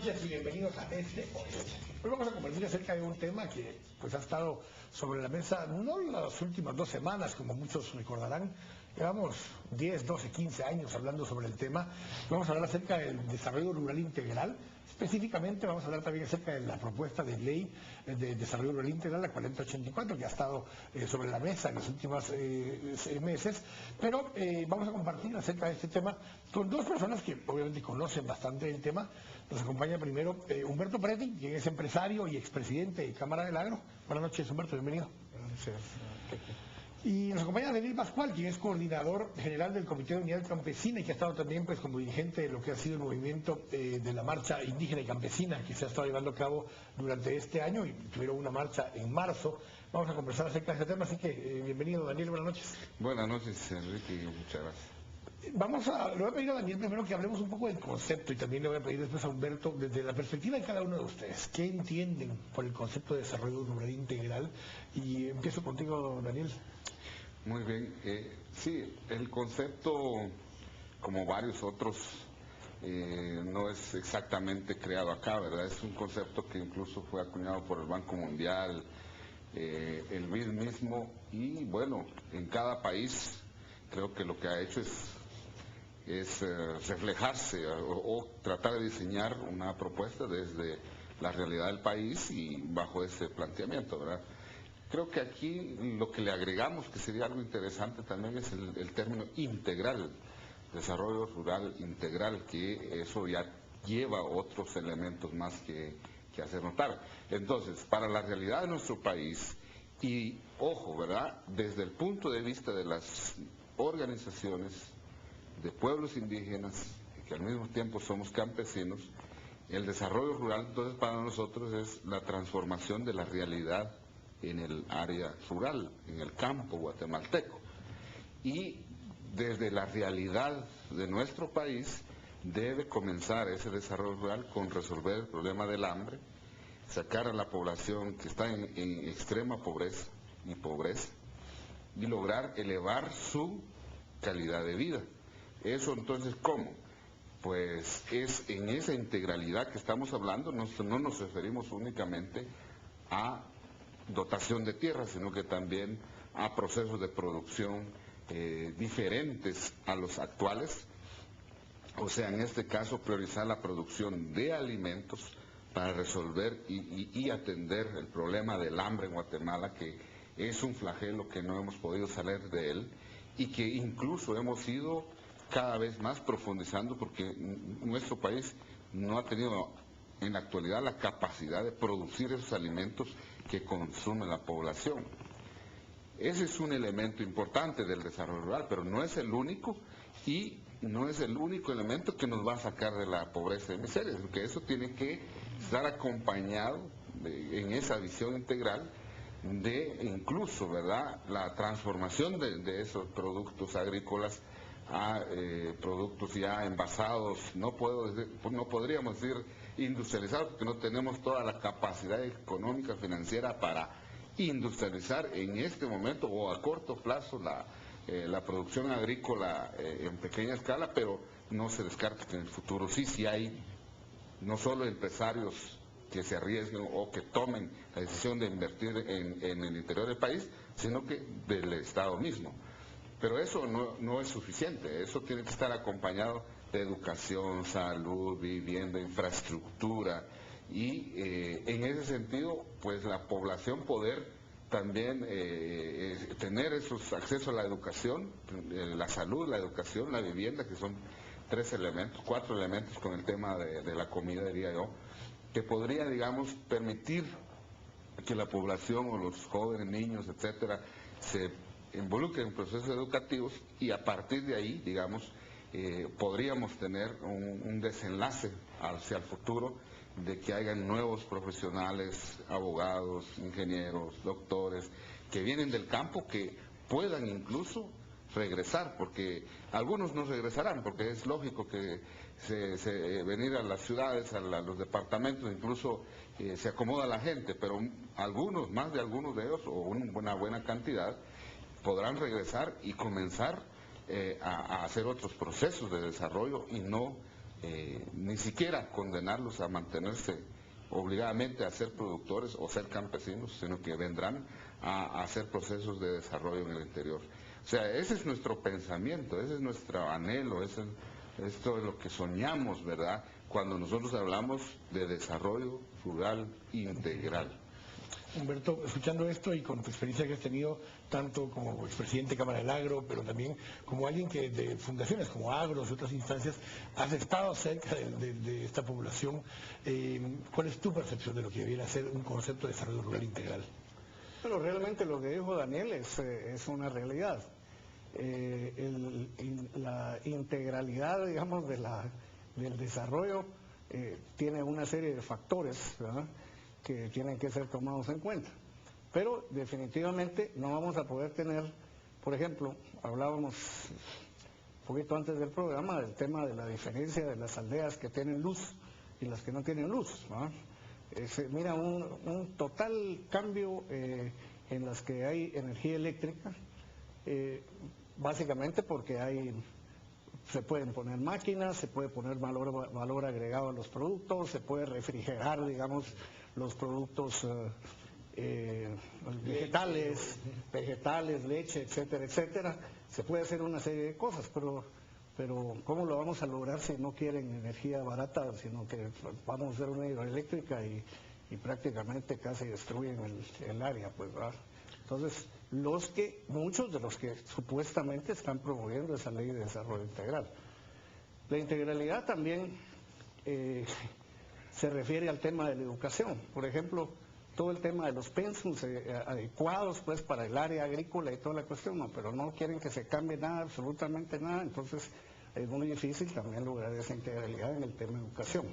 noches y bienvenidos a este podcast. Hoy vamos a conversar acerca de un tema que pues ha estado sobre la mesa no las últimas 2 semanas, como muchos recordarán. Llevamos 10, 12, 15 años hablando sobre el tema. Vamos a hablar acerca del desarrollo rural integral. Específicamente vamos a hablar también acerca de la propuesta de ley de desarrollo rural integral, la 4084, que ha estado sobre la mesa en los últimos meses. Pero vamos a compartir acerca de este tema con dos personas que obviamente conocen bastante el tema. Nos acompaña primero Humberto Preti, quien es empresario y expresidente de Cámara del Agro. Buenas noches, Humberto, bienvenido. Gracias. Y nos acompaña Daniel Pascual, quien es coordinador general del Comité de Unidad Campesina y que ha estado también pues como dirigente de lo que ha sido el movimiento de la marcha indígena y campesina que se ha estado llevando a cabo durante este año y tuvieron una marcha en marzo. Vamos a conversar acerca de este tema, así que bienvenido Daniel, buenas noches. Buenas noches, Enrique, y muchas gracias. Le voy a pedir a Daniel primero que hablemos un poco del concepto y también le voy a pedir después a Humberto, desde la perspectiva de cada uno de ustedes, ¿qué entienden por el concepto de desarrollo rural integral? Y empiezo contigo, Daniel. Muy bien, sí, el concepto, como varios otros, no es exactamente creado acá, ¿verdad? Es un concepto que incluso fue acuñado por el Banco Mundial, el BID mismo, y bueno, en cada país creo que lo que ha hecho es reflejarse o tratar de diseñar una propuesta desde la realidad del país y bajo ese planteamiento, ¿verdad? Creo que aquí lo que le agregamos, que sería algo interesante también, es el término integral, desarrollo rural integral, que eso ya lleva otros elementos más que hacer notar. Entonces, para la realidad de nuestro país, y ojo, ¿verdad?, desde el punto de vista de las organizaciones de pueblos indígenas, que al mismo tiempo somos campesinos, el desarrollo rural entonces para nosotros es la transformación de la realidad en el área rural, en el campo guatemalteco. Y desde la realidad de nuestro país debe comenzar ese desarrollo rural con resolver el problema del hambre, sacar a la población que está en extrema pobreza y lograr elevar su calidad de vida. Eso entonces, ¿cómo? Pues es en esa integralidad que estamos hablando, no nos referimos únicamente a dotación de tierra, sino que también a procesos de producción diferentes a los actuales. O sea, en este caso, priorizar la producción de alimentos para resolver y atender el problema del hambre en Guatemala, que es un flagelo que no hemos podido salir de él y que incluso hemos ido cada vez más profundizando porque nuestro país no ha tenido en la actualidad la capacidad de producir esos alimentos que consume la población. Ese es un elemento importante del desarrollo rural, pero no es el único y no es el único elemento que nos va a sacar de la pobreza y miseria, porque eso tiene que estar acompañado en esa visión integral de incluso, ¿verdad?, la transformación de esos productos agrícolas a productos ya envasados, no podríamos decir industrializados, porque no tenemos toda la capacidad económica financiera para industrializar en este momento o a corto plazo la producción agrícola en pequeña escala, pero no se descarta que en el futuro sí hay no solo empresarios que se arriesguen o que tomen la decisión de invertir en el interior del país, sino que del Estado mismo. Pero eso no es suficiente, eso tiene que estar acompañado de educación, salud, vivienda, infraestructura y en ese sentido, pues la población poder también tener esos acceso a la educación, la salud, la educación, la vivienda, que son 4 elementos con el tema de la comida, diría yo, que podría, digamos, permitir que la población o los jóvenes, niños, etcétera, se involucren en procesos educativos y a partir de ahí, digamos, podríamos tener un desenlace hacia el futuro de que hayan nuevos profesionales, abogados, ingenieros, doctores, que vienen del campo, que puedan incluso regresar, porque algunos no regresarán, porque es lógico que venir a las ciudades, a los departamentos, incluso se acomoda la gente, pero algunos, más de algunos de ellos, o una buena cantidad, podrán regresar y comenzar a hacer otros procesos de desarrollo y no ni siquiera condenarlos a mantenerse obligadamente a ser productores o ser campesinos, sino que vendrán a hacer procesos de desarrollo en el interior. O sea, ese es nuestro pensamiento, ese es nuestro anhelo, esto es lo que soñamos, ¿verdad?, cuando nosotros hablamos de desarrollo rural integral. Humberto, escuchando esto y con tu experiencia que has tenido, tanto como expresidente de Cámara del Agro, pero también como alguien que de fundaciones como Agros y otras instancias, has estado cerca de esta población, ¿cuál es tu percepción de lo que viene a ser un concepto de desarrollo rural integral? Bueno, realmente lo que dijo Daniel es una realidad. La integralidad, digamos, del desarrollo tiene una serie de factores, ¿verdad?, que tienen que ser tomados en cuenta. Pero definitivamente no vamos a poder tener, por ejemplo, hablábamos un poquito antes del programa del tema de la diferencia de las aldeas que tienen luz y las que no tienen luz, ¿no? Mira, un total cambio en las que hay energía eléctrica, básicamente porque se pueden poner máquinas, se puede poner valor agregado a los productos, se puede refrigerar, digamos, los productos vegetales, leche, etcétera, etcétera. Se puede hacer una serie de cosas, pero ¿cómo lo vamos a lograr si no quieren energía barata, sino que vamos a hacer una hidroeléctrica y prácticamente casi destruyen el área, pues, ¿verdad? Entonces, muchos de los que supuestamente están promoviendo esa ley de desarrollo integral. La integralidad también se refiere al tema de la educación. Por ejemplo, todo el tema de los pensums adecuados pues para el área agrícola y toda la cuestión, no, pero no quieren que se cambie nada, absolutamente nada, entonces es muy difícil también lograr esa integralidad en el tema de educación.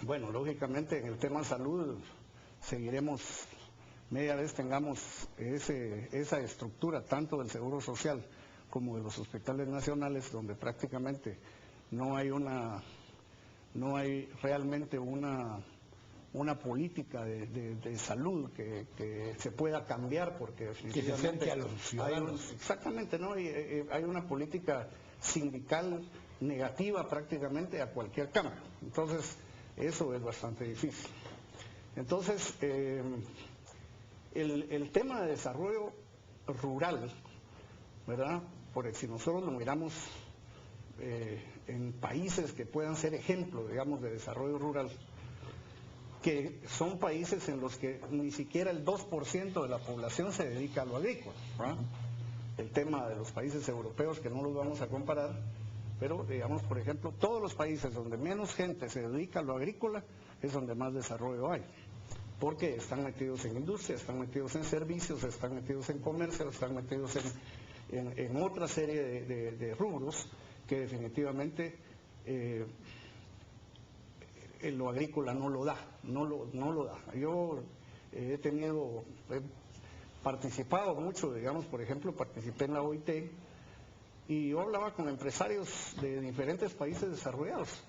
Bueno, lógicamente en el tema salud seguiremos, media vez tengamos esa estructura tanto del Seguro Social como de los hospitales nacionales, donde prácticamente no hay realmente una política de salud que se pueda cambiar, porque definitivamente que se acerque a los ciudadanos. Exactamente, ¿no? Hay una política sindical negativa prácticamente a cualquier cámara. Entonces, eso es bastante difícil. Entonces, el tema de desarrollo rural, ¿verdad? Porque si nosotros lo miramos en países que puedan ser ejemplo, digamos, de desarrollo rural, que son países en los que ni siquiera el 2% de la población se dedica a lo agrícola, ¿verdad? El tema de los países europeos, que no los vamos a comparar, pero digamos, por ejemplo, todos los países donde menos gente se dedica a lo agrícola es donde más desarrollo hay, porque están metidos en industria, están metidos en servicios, están metidos en comercio, están metidos en otra serie de rubros que definitivamente lo agrícola no lo da, no lo da. Yo he participado mucho, digamos, por ejemplo, participé en la OIT y yo hablaba con empresarios de diferentes países desarrollados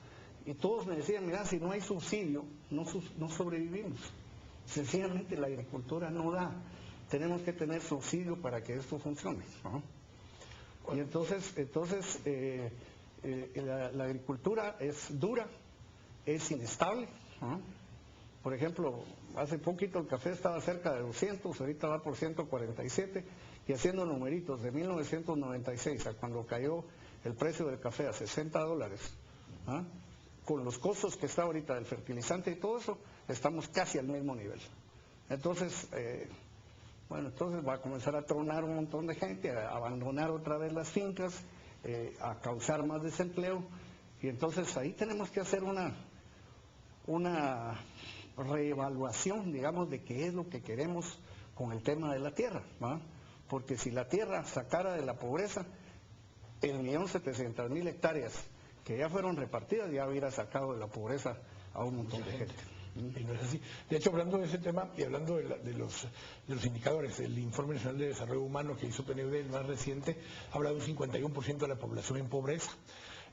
y todos me decían, mira, si no hay subsidio, no sobrevivimos. Sencillamente la agricultura no da, tenemos que tener subsidio para que esto funcione, ¿no? Y entonces la agricultura es dura, es inestable, ¿no? Por ejemplo, hace poquito el café estaba cerca de 200, ahorita va por 147, y haciendo numeritos de 1996 a cuando cayó el precio del café a $60, ¿ah? Con los costos que está ahorita del fertilizante y todo eso, estamos casi al mismo nivel. Entonces, entonces va a comenzar a tronar un montón de gente, a abandonar otra vez las fincas, a causar más desempleo, y entonces ahí tenemos que hacer una reevaluación, digamos, de qué es lo que queremos con el tema de la tierra, ¿va? Porque si la tierra sacara de la pobreza, el 1.700.000 hectáreas que ya fueron repartidas ya hubiera sacado de la pobreza a un montón de gente. Y no es así. De hecho, hablando de ese tema y hablando de los indicadores, el Informe Nacional de Desarrollo Humano que hizo PNUD, el más reciente, habla de un 51% de la población en pobreza.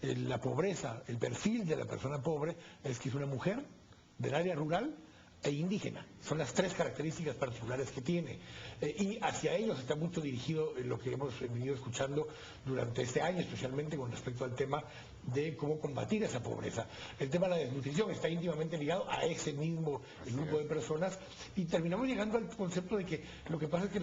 La pobreza, el perfil de la persona pobre es que es una mujer del área rural e indígena. Son las tres características particulares que tiene. Y hacia ellos está mucho dirigido lo que hemos venido escuchando durante este año, especialmente con respecto al tema de cómo combatir esa pobreza. El tema de la desnutrición está íntimamente ligado a ese mismo grupo de personas y terminamos llegando al concepto de que lo que pasa es que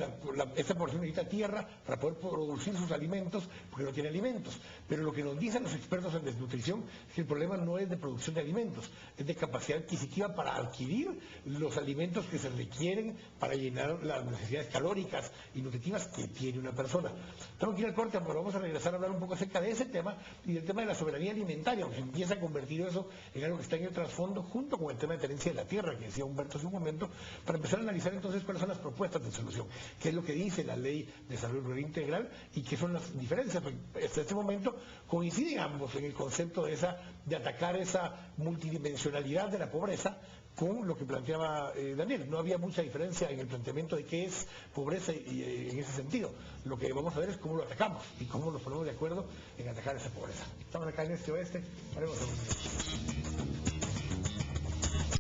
esta población necesita tierra para poder producir sus alimentos porque no tiene alimentos. Pero lo que nos dicen los expertos en desnutrición es que el problema no es de producción de alimentos, es de capacidad adquisitiva para adquirir los alimentos que se requieren para llenar las necesidades calóricas y nutritivas que tiene una persona. Tengo que ir al corte, pero vamos a regresar a hablar un poco acerca de ese tema y del tema de la soberanía alimentaria, aunque se empieza a convertir eso en algo que está en el trasfondo junto con el tema de tenencia de la tierra que decía Humberto hace un momento, para empezar a analizar entonces cuáles son las propuestas de solución, qué es lo que dice la Ley de Desarrollo Rural Integral y qué son las diferencias. Hasta este momento coinciden ambos en el concepto de atacar esa multidimensionalidad de la pobreza con lo que planteaba Daniel. No había mucha diferencia en el planteamiento de qué es pobreza y en ese sentido. Lo que vamos a ver es cómo lo atacamos y cómo nos ponemos de acuerdo en atacar esa pobreza. Estamos acá en este oeste, haremos un...